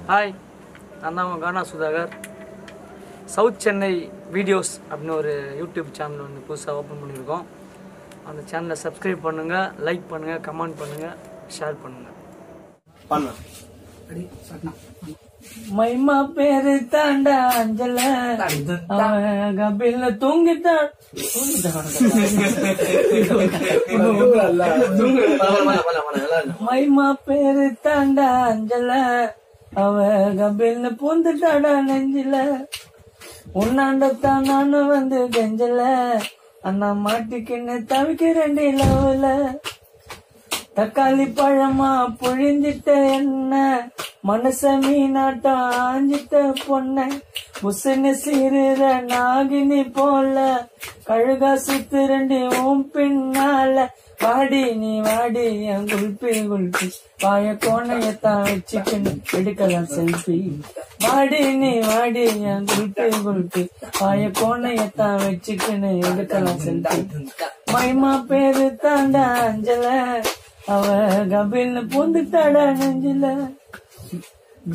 Hi, நான் தான் கானா Sudhakar. South Chennai videos அப்படின்னு ஒரு யூடியூப் சேனல் வந்து புதுசாக ஓப்பன் பண்ணியிருக்கோம். அந்த சேனலை சப்ஸ்கிரைப் பண்ணுங்கள், லைக் பண்ணுங்கள், கமெண்ட் பண்ணுங்கள், ஷேர் பண்ணுங்கள். மைமா பேரு தாண்டா அஞ்சல கபில தூங்கிட்டான். மைமா பேரு தாண்டா அஞ்சல அவ கபில்னு பூந்துட்டாடா நெஞ்சில. உன்னாண்டத்தான் நானும் வந்து கெஞ்சல அண்ணா மாட்டிக்கின்னு தவிக்கிறேன் லவ்ல. தக்காளி பழமா புழிஞ்சிட்ட என்ன மனச மீனாட்டம் ஆஞ்சிட்ட பொண்ண. புசுன்னு சீருற நாகினி போல கழுகா சுத்துரண்டி உன் பின்னால. வாடி நீ வாடி என் குல்பி குல்பி பாய கோணையத்தான் வச்சுக்கின்னு எடுக்கலாம் செல்ஃபி. வாடி நீ வாடி என் குல்பி குல்பி பாய கோணையத்தான் வச்சுக்கின்னு எடுக்கலாம் செல்ஃபி. மைமா பேரு தாண்டா அஞ்சல அவ கபில்னு பூந்துட்டாடா நெஞ்சில.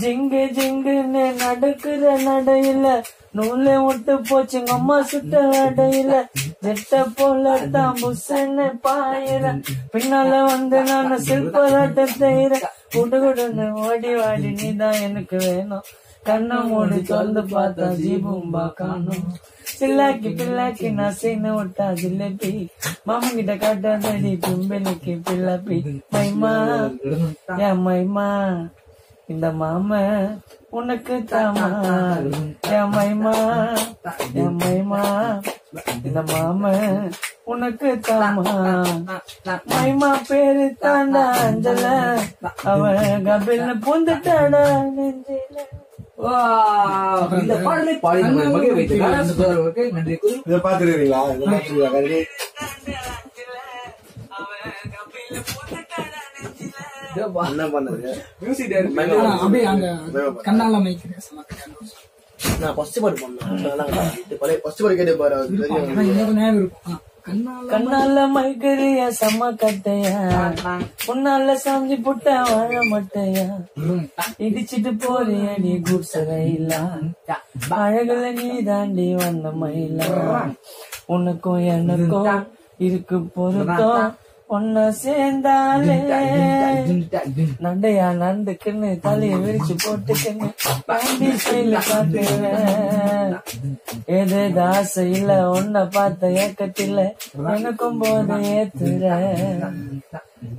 ஜிங்கு ஜிங்குன்னு நடக்குற நடையில நூலே விட்டு போச்சுங்க அம்மா சுட்ட அடையில. ஜெட்ட போல தான் புசன்னு பாயிர பின்னால வந்து நான் சில்பராட்ட செய்யற. குடுகுடுன்னு ஓடி வாடி நீதான் எனக்கு வேணும். கண்ணை மூடி திறந்து பார்த்தா ஜீபும்பா காணும். சில்லாக்கி பில்லாக்கி நான் சீன விட்டா ஜிலேபி. மாமன் கிட்ட காட்டாதடி பிம்பனுக்கு பிள்ளாப்பி. மைமா ஏன் மைமா இந்த மாம உனக்கு தாமா. என் மைமா என் மைமா இந்த மாம உனக்கு தாமா. மைமா பேரு தாண்டா அஞ்சல அவ கபில்னு பூந்துட்டாடா நெஞ்சில. இந்த பாடலை பாத்துருக்கீங்களா? கண்ணால மைக்கிறியா செம்ம கட்டையா உன்னால சாஞ்சி புட்ட வாழ மட்டையா. இடிச்சிட்டு போறிய நீ குடிசையிலா அழகுல நீ தாண்டி வந்த மயிலா. உனக்கும் எனக்கும் இருக்கு பொருத்தம் ஒன்ன சேர்ந்தாலே. நண்டையா நண்டுக்குன்னு தலையை விரிச்சு போட்டுக்குன்னு பாண்டி ஸ்டைல காட்டுவேன். ஏதேது ஆசை இல்ல உன்னை பார்த்த ஏக்கத்தில எனக்கும் போது ஏத்துற.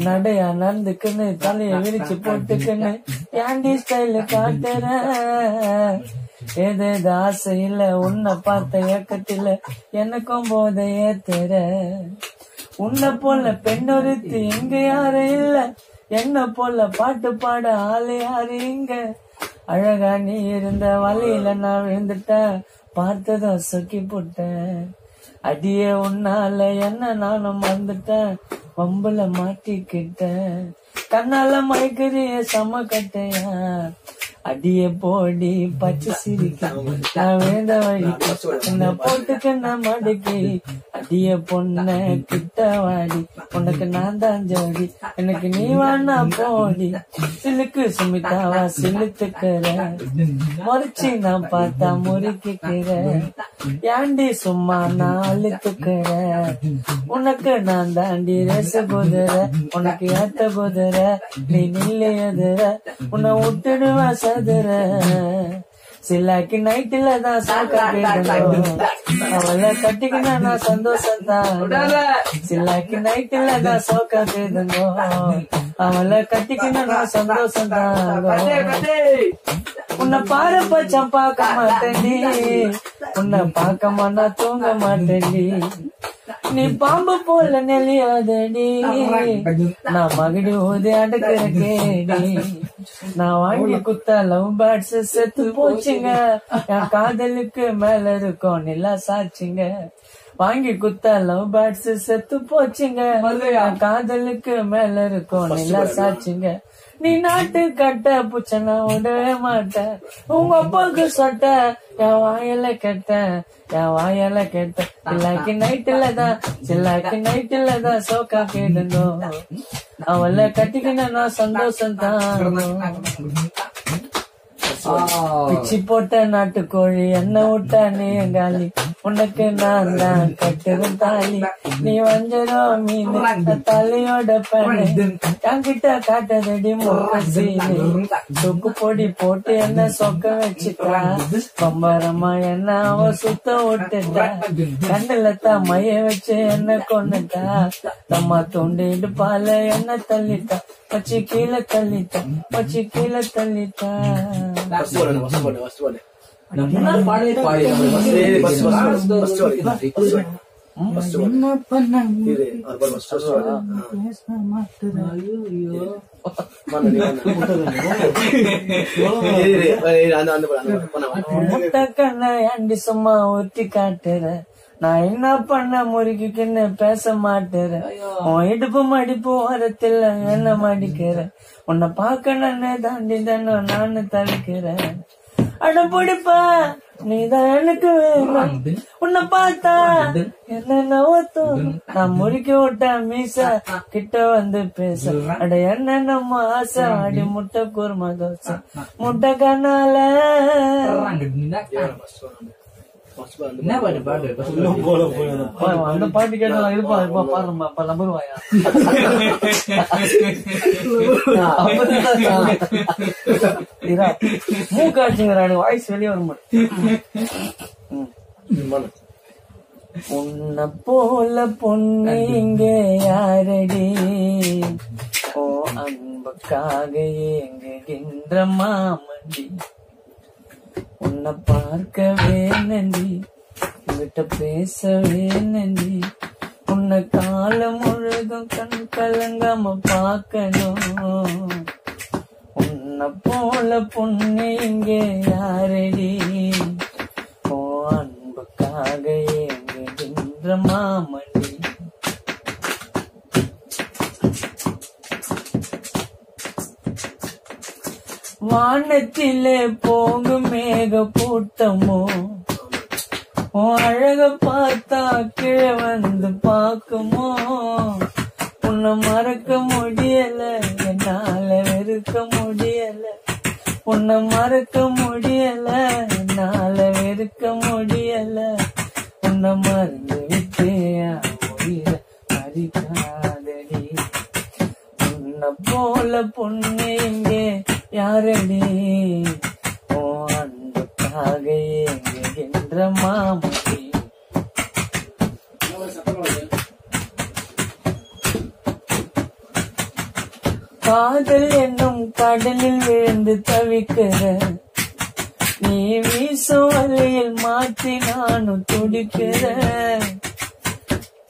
நடையா நந்துக்குன்னு தலையை விரிச்சு போட்டுக்குன்னு பாண்டி ஸ்டைல காட்டுற. ஏதேது ஆசை இல்ல உன்னை பார்த்த ஏக்கத்தில எனக்கும் போது ஏத்துற. உன்னை போல பெண்ணொருத்தி எங்க யாரும் இல்ல. என்ன போல பாட்டு பாட ஆளு யாரு இங்க. அழகா நீ இருந்த வழியில நான் விழுந்துட்டேன். பார்த்ததும் சொக்கி போட்டேன். அடியே உன்னால என்ன நானும் மறந்துட்டேன். வம்புல மாட்டிக்கிட்டேன். கண்ணால மயக்கிறிய சம கட்டையா. அடிய போடி பச்சை சிரிக்க நான் வேண்ட வழிக்கு என்ன போட்டுக்கண்ண மடுக்கி. அடிய பொண்ண கிட்ட வாடி உனக்கு நான் தான் ஜோடி. எனக்கு நீ வாண்ணா போடி. சிலுக்கு சுமிதாவா சிலுத்துக்கிற முறைச்சி நான் பார்த்தா முறுக்கிக்கிற. ஏண்டி சும்மா நான் அழுத்துக்கிற. உனக்கு நான் தாண்டி ரச குதிர உனக்கு ஏத்த குதிர. நீ நில்ல எதிர உன்னை விட்டுடுவா சதுர. சில்லாக்கி நைட்டுல தான் சாக்கா கேட்கணும். அவளை கட்டிக்கினா நான் சந்தோஷம் தான். சில்லாக்கி நைட்டுல தான் சோக்கா கேட்கணும். அவளை கட்டிக்கினா நான் சந்தோஷம் தான். உன்னை பாரபட்சம் பார்க்க மாட்டேன்டி. உன்னை பார்க்க நான் தூங்க மாட்டேன்டி. நீ பாம்பு போல நெளியாதடி. நான் மகிடி ஊதி அடக்கிற கேடி. நான் வாங்கி குத்த லவ் பேர்ட்ஸ் செத்து போச்சுங்க. என் காதலுக்கு மேல இருக்கும் நிலா சாட்சிங்க. வாங்கி குத்த லவ் பேர்ட்ஸ் செத்து போச்சுங்க. என் காதலுக்கு மேல இருக்கும் நிலா சாட்சிங்க. நீ நாட்டு கட்ட புச்சனா விடவே மாட்டேன். உங்க அப்பாவுக்கு சொட்ட என் வாயில கெட்ட என் வாயால கேட்ட. சில்லாக்கி நைட்டுல தான் சோக்கா கேட்டணும். அவளை கட்டிக்கின நான் சந்தோஷம் தான். பிச்சி போட்ட நாட்டுக்கோழி என்ன விட்டா நீ காலி உனக்கு நான் தான் கட்டுறேன் தாலி நீ வஞ்சரம் மீன் தலையோட பண்ணு என்கிட்ட காட்டதடி முகசீனி சொக்கு பொடி போட்டு என்ன சொக்க வச்சுட்டா பம்பரமா என்ன அவ சுத்த விட்டுட்டா கண்ணுல தான் மைய வச்சு என்ன கொண்டுட்டா தம்மா தோண்டிட்டு பால என்ன தள்ளிட்டா வச்சு கீழே தள்ளிட்டா வச்சு கீழே தள்ளிட்டா என்ன பண்ண முட்டை கண்ண அண்டி சும்மா ஊத்தி காட்டுற நான் என்ன பண்ண முறுக்கின்னு பேச மாட்டேறேன் உன் இடுப்பு மடிப்பு ஓரத்தில் என்ன மடிக்கிறேன் உன்னை பாக்கணும்னு தாண்டி தானே நானு தவிக்கிறேன் அடம்பிடிப்பா நீதான் எனக்கு வேணும் உன்னை பார்த்தா என்னென்னவோ தோணும் நான் முறுக்கி விட்டேன் மீச கிட்ட வந்து பேச அட என்னென்னமோ ஆசை அடி முட்டை கூர்மா தோசை முட்டை கண்ணால அந்த பாட்டு கேட்டா இருப்பா இருப்பா பாருமா நம்பருவாயா மூக்காச்சுங்கிறானு வாய்ஸ் வெளியே வர மாட்டேன் உன்னை போல பொண்ணு இங்க யாரடி ஓ அன்புக்காக ஏங்குகின்ற மாமண்டி உன்னை பார்க்கவே நன்றி உன்கிட்ட பேசவே நன்றி உன்னை காலம் முழுதும் கண் கலங்காம பார்க்கணும் உன்னை போல பொண்ணு இங்கே யாரடி ஓ அன்புக்காக ஏங்குகின்ற மாமண்டி வானத்திலே போகும் மேக கூட்டமோ அழக பார்த்தா கீழே வந்து பாக்குமோ உன்னை மறக்க முடியல என்னால வெறுக்க முடியல உன்னை மறக்க முடியல என்னால வெறுக்க முடியல உன்னை மறந்து விட்டு உயிரை மறிக்காதடி உன்னை போல பொண்ணு இங்கே யாரடி ஓ அன்புக்காக ஏங்குகின்ற மாமடி காதல் என்னும் கடலில் விழுந்து தவிக்கிற நீ வீசும் வலையில் மாற்றி நானும் துடிக்கிற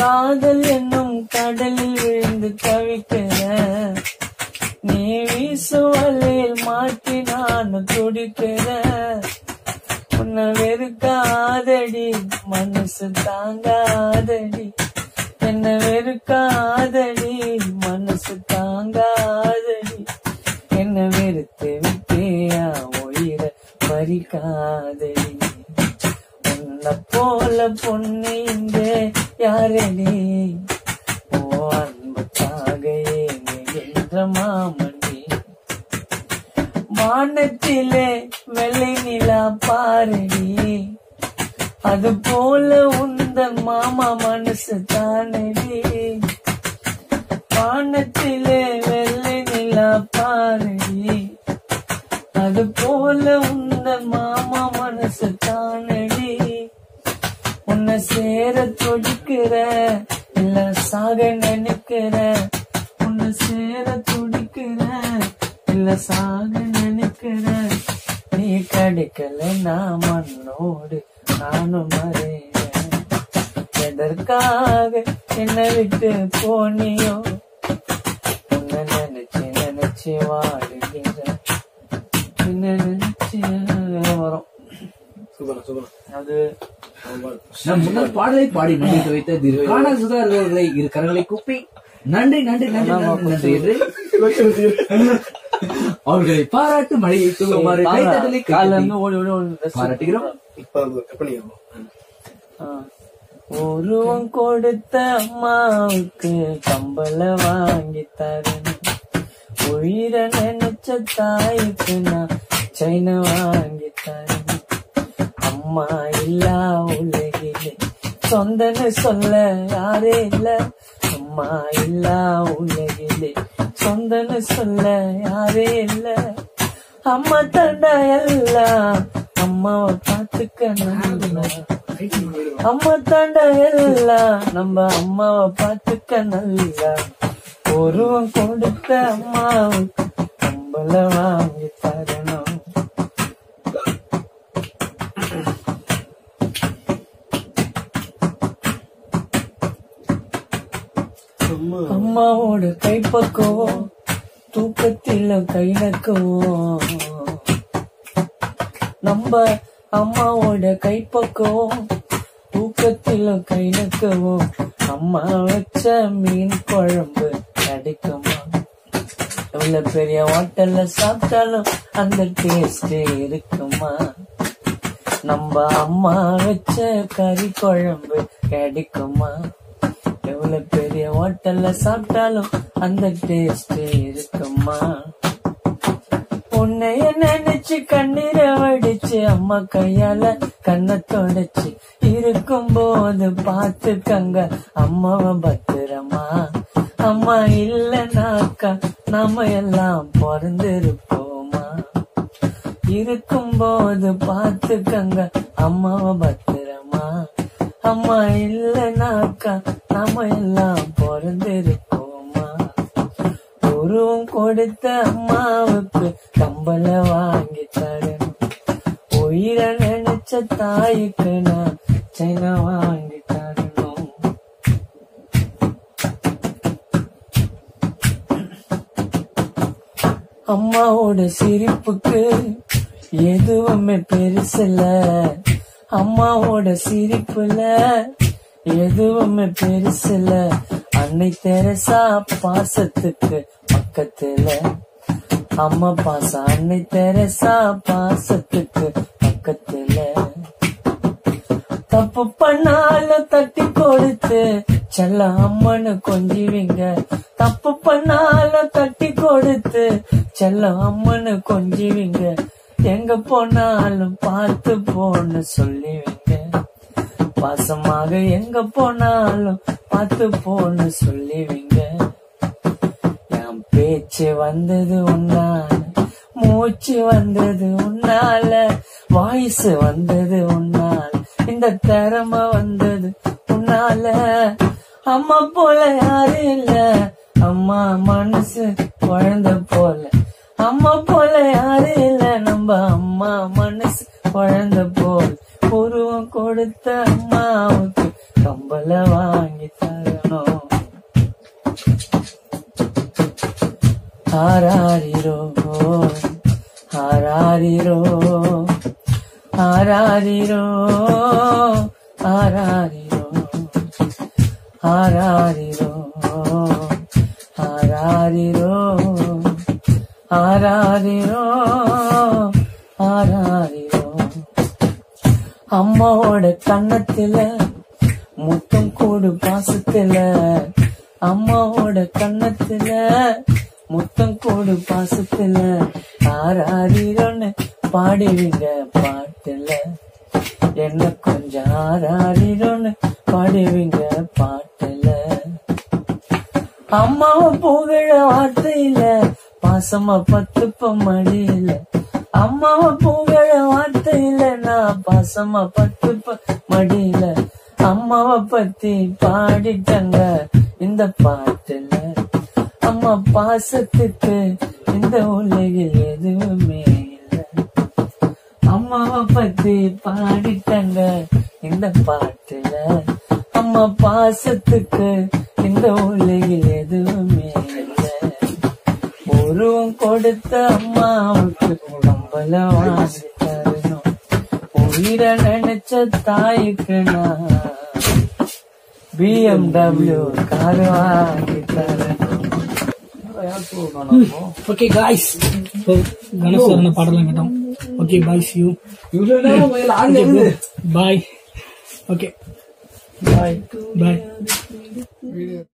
காதல் என்னும் கடலில் விழுந்து தவிக்கிற நீ வீசும் வலையில் மாற்றி நானும் துடிக்கிற உன்னை வெறுக்காதடி மனசு தாங்காதடி என்ன வெறுக்காதடி மனசு தாங்காதடி என்ன வெறுத்து விட்டியா உயிரை பறிக்காதடி உன்னை போல பொண்ணு இங்க யாரடி ஓ அன்புக்காக ஏங்குகின்ற மாமண்டி வானத்திலே வெள்ளை நிலா பாரடி அது போல உந்தன் மாமா மனசு தானடி வானத்திலே வெள்ளை நிலா பாரடி அது போல உந்தன் மாமா மனசு தானடி உன்னை சேர துடிக்கிற இல்ல சாக நினைக்கிற உன்னை சேர துடிக்கிற இல்ல சாக நினைக்கிற நீ கிடைக்கல நான் மண்ணோடு நானும் மறைவேன் எதற்காக என்னை விட்டு போனியோ உன்னை நினைச்சு நினைச்சு வாடுகிற நினைச்சு வரும் அது நம் முன்னர் பாடலை பாடி மன்னித்து வைத்த திரு சுதாகர்களை இரு கரங்களை கூப்பி நன்றி நன்றி நன்றி நன்றி என்று அவர்களை பாராட்டு மழையை தூங்குமாறு பாராட்டுகிறோம். உருவம் கொடுத்த அம்மாவுக்கு கம்பள வாங்கி தரணும் உயிரை நினைச்ச தாய்க்கு நான் செயின வாங்கி தரணும். அம்மா இல்லா உலகிலே சொந்தன்னு சொல்ல யாரே இல்ல. அம்மா இல்லா உலகிலே சொந்தன்னு சொல்ல யாரே இல்ல. அம்மா தண்டா எல்லாம் அம்மாவை பார்த்துக்க நல்லா. அம்மா தாண்டா எல்லாம் நம்ம அம்மாவை பார்த்துக்க நல்லா. ஒருவன் கொடுத்த அம்மாவுக்கு நம்மள வாங்கி தரணும். அம்மாவோட கைப்பக்குவோம் தூக்கத்தில கை நக்குவோம். நம்ம அம்மாவோட கைப்பக்குவோம் தூக்கத்தில கை நக்குவோம். அம்மா வச்ச மீன் குழம்பு கிடைக்குமா? எவ்வளவு பெரிய ஹோட்டல்ல சாப்பிட்டாலும் அந்த டேஸ்ட் இருக்குமா? நம்ம அம்மா வச்ச கறி குழம்பு கிடைக்குமா? எவ்வளவு பெரிய ஹோட்டல்ல சாப்பிட்டாலும் அந்த டேஸ்ட் இருக்குமா? உன்னைய நினைச்சு கண்ணீரை வடிச்சு அம்மா கையால கண்ணை தொடச்சு இருக்கும் போது பாத்துக்கங்க அம்மாவை பத்திரமா. அம்மா இல்லனாக்கா நாம எல்லாம் பிறந்திருப்போமா? இருக்கும் போது பாத்துக்கங்க அம்மாவை பத்திரமா. அம்மா இல்லனாக்கா நாம எல்லாம் பிறந்திருப்போமா? உருவம் கொடுத்த அம்மாவுக்கு கம்பள வாங்கி தரணும். உயிரை நினைச்ச தாய்க்கு நான் செயின வாங்கி தரணும். அம்மாவோட சிரிப்புக்கு எதுவுமே பெருசில்ல. அம்மாவோட சிரிப்புல எதுவுமே பெருசில்ல. அன்னை தெரசா பாசத்துக்கு பக்கத்துல அம்மா பாசம். அன்னை தெரசா பாசத்துக்கு பக்கத்துல தப்பு பண்ணாலும் தட்டி கொடுத்து செல்ல அம்மனு கொஞ்சுவீங்க. தப்பு பண்ணாலும் தட்டி கொடுத்து செல்ல அம்மனு கொஞ்சுவீங்க. எங்க போனாலும் பார்த்து போன்னு சொல்லுவீங்க. பாசமாக எங்க போனாலும் பார்த்து போன்னு சொல்லுவீங்க. என் பேச்சு வந்தது உன்னால, மூச்சு வந்தது உன்னால, வாய்ஸ் வந்தது உன்னால, இந்த திறமை வந்தது உன்னால. அம்மா போல யாரும் இல்ல, அம்மா மனசு குழந்தை போல. அம்மா போல யாரும் இல்ல, நம்ம அம்மா மனசு குழந்தை போல. உருவம் கொடுத்த அம்மாவுக்கு கம்பள வாங்கி தரணும். ஆராரிரோ ஆராரிரோ ஆராரிரோ ஆராரிரோ ஆராரிரோ ஆராரிரோ ஆராரிரோ ஆராரிரோ. அம்மாவோட கண்ணத்துல முத்தம் கூடு பாசத்துல. அம்மாவோட கண்ணத்துல முத்தம் கூடு பாசத்துல. ஆராரிரோன்னு பாடுவீங்க பாட்டுல. என்ன கொஞ்சம் ஆராரிரோன்னு பாடுவீங்க பாட்டுல. அம்மாவை புகழ வார்த்தையில பாசமா பத்துப்ப மடியில. அம்மாவை புகழ வார்த்தையில நான் பாசமா பத்துப்ப மடியில. அம்மாவை பத்தி பாடிட்டங்க இந்த பாட்டுல. அம்மா பாசத்துக்கு இந்த உலகில் எதுவுமே இல்லை. அம்மாவை பத்தி பாடிட்டங்க இந்த பாட்டுல. அம்மா பாசத்துக்கு இந்த உலகில் எதுவுமே இல்லை. உருவம் கொடுத்த அம்மாவுக்கு கம்பள வாங்கி தரணும். உயிரை நினைச்ச தாய்க்கு நான் BMW கார் வாங்கி தரணும். ஓகே காய்ஸ், கணேசன் பாடலாம் கேட்டோம். Okay bye, see you. Bye. Okay bye bye.